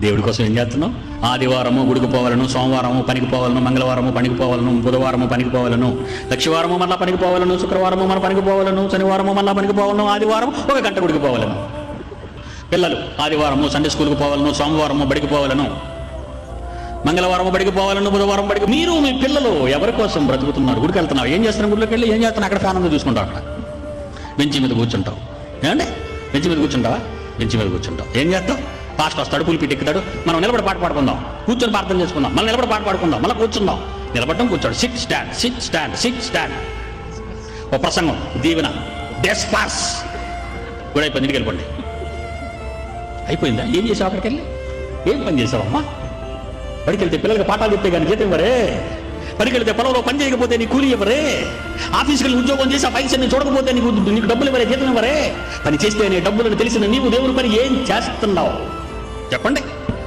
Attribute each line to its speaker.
Speaker 1: దేవుడి కోసం ఏం చేస్తున్నావు? ఆదివారము గుడికి పోవాలను, సోమవారము పనికి పోవాలను, మంగళవారము పనికి పోవాలను, బుధవారము పనికి పోవాలను, లక్షవారము మళ్ళా పనికి పోవాలను, శుక్రవారము మన పనికి పోవాలను, శనివారము మళ్ళా పనికి పోవాలను, ఆదివారం 1 గంట గుడికి పోవాలను. పిల్లలు ఆదివారము సండే స్కూల్కి పోవాలను, సోమవారము బడికి పోవాలను, మంగళవారం బడికి పోవాలను, బుధవారం బడికి. మీరు మీ పిల్లలు ఎవరి కోసం బ్రతుకుతున్నారు? గుడికి వెళ్తున్నావు, ఏం చేస్తున్నావు? గుడిలోకి వెళ్ళి ఏం చేస్తున్నావు? అక్కడ ఫ్యాన్ చూసుకుంటావు, అక్కడ బెంచి మీద కూర్చుంటావు. ఏమంటే బెంచి మీద కూర్చుంటావా? బెంచి మీద కూర్చుంటావు. ఏం చేస్తావు? పాస్ట్ వస్తాడు, పులిపిట్ ఎక్కుతాడు, మనం నిలబడి పాట పాడుకుందాం, కూర్చొని ప్రార్థన చేసుకుందాం, మళ్ళీ నిలబడి పాట పాడుకుందాం, మళ్ళీ కూర్చుందాం. నిలబడటం, కూర్చోడు, sit stand, sit stand, sit stand. ఓ ప్రసంగం, దీవెన, డెస్పాస్ కూడా అయిపోయింది. ఇంటికి వెళ్ళిపోండి. అయిపోయిందా? ఏం చేసావు? అక్కడికి వెళ్ళి ఏం పని చేసావమ్మా? బడికి వెళ్తే పిల్లలకి పాఠాలు చెప్తే కానీ జీతం ఇవ్వరే. బడికి వెళ్తే పొలంలో పని చేయకపోతే నీ కూలి ఇవ్వరే. ఆఫీస్కి వెళ్ళి ఉద్యోగం చేసి ఆ పైసలు చూడకపోతే నీకు డబ్బులు ఇవ్వరే, జీతం ఇవ్వరే. పని చేస్తే నీ డబ్బులను తెలిసిన నీవు దేవుని పని ఏం చేస్తున్నావు చెప్పండి.